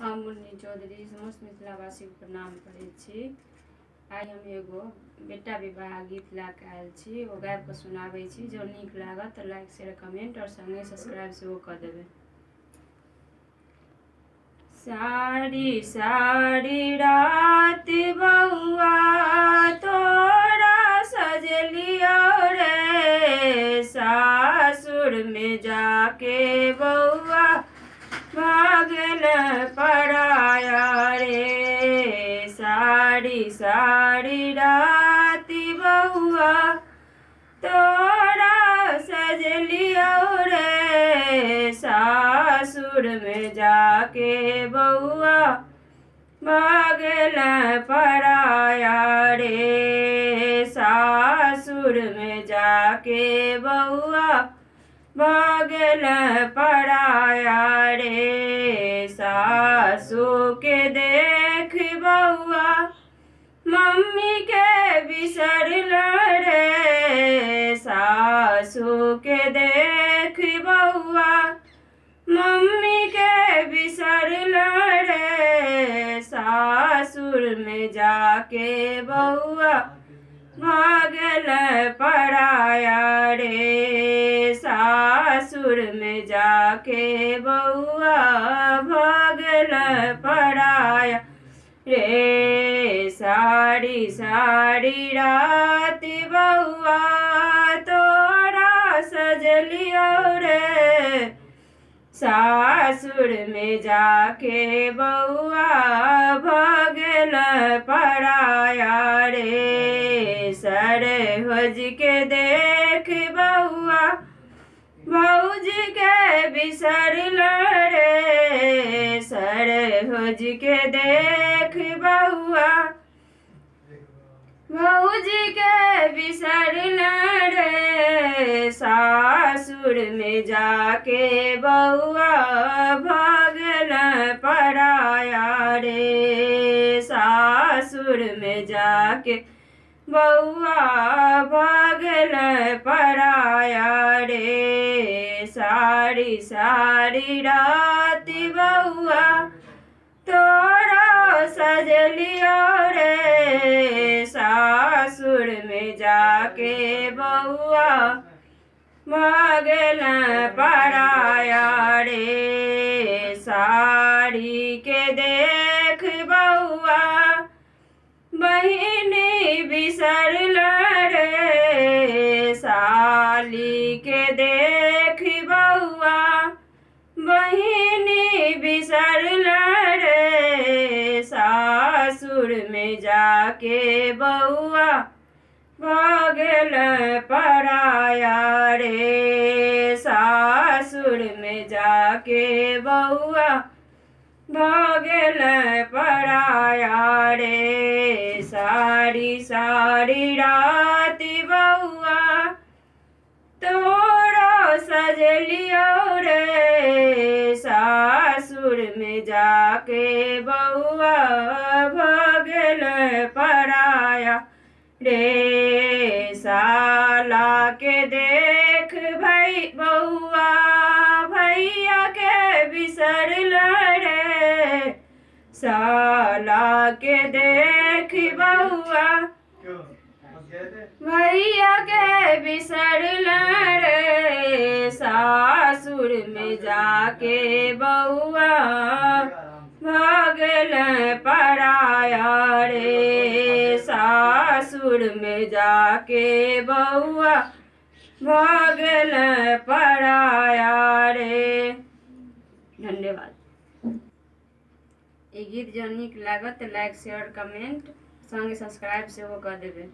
हम मुन्नी चौधरी समस्त मिथिलावासी को प्रणाम करै छी। आइ हम एगो बेटा विवाह गीत ला के आयल छी, ओ गाबि के सुनाबै छी। जो नीक लागत तो लाइक शेयर कमेंट और संगे सब्सक्राइब सेहो कऽ देबै। सारी सारी रात बउआ तोरा सजलियो रे, सासुर में जाके बउआ भागल पराया रे। सारी सारी रात बउआ तोरा सजलियो रे, सासुर में जाके बउआ भागल पराया रे। सासुर में जाके बउआ भागल पराया रे। सासू के देख बउआ मम्मी के बिसरल रे, सासू के देख बउआ मम्मी के बिसरल रे। सासुर में जाके बउआ भागल पराया रे। सासुर में जाके बउआ भागल पराया रे। सारी सारी रात बउआ तोरा सजलियो रे, सासुर में जाके बउआ भागल पराया रे। सरहज के देख बउआ भौजी के बिसरल रे, सरहज के देख बउआ भौजी के बिसरल रे। सासुर में जाके बउआ भागल पराया रे। सासुर में जाके बउआ भागल पराया रे। सारी सारी रात बउआ तोरा सजलियो रे, सासुर में जाके बउआ भागल पराया रे। साड़ी के देख बउआ बहिनी बिसरल रे, साली के देख बउआ बहिनी बिसरल रे। सासुर में जाके बउआ भागल पराया रे। सासुर में जाके बउआ भागल पराया रे। सारी सारी रात बउआ तोरा सजलियो रे, सासुर में जाके बउआ भागल पराया रे। साला के देख भई बउआ भैया के बिसरल रे, साला के देख बउआ भैया के बिसरल रे। सासुर में जाके बउआ भागल पराया रे। सासुर में जाके बउआ भागल पराया रे। धन्यवाद। ये गीत जो नीक लागत लाइक शेयर कमेंट संगे सब्सक्राइब सेहो कऽ देबै।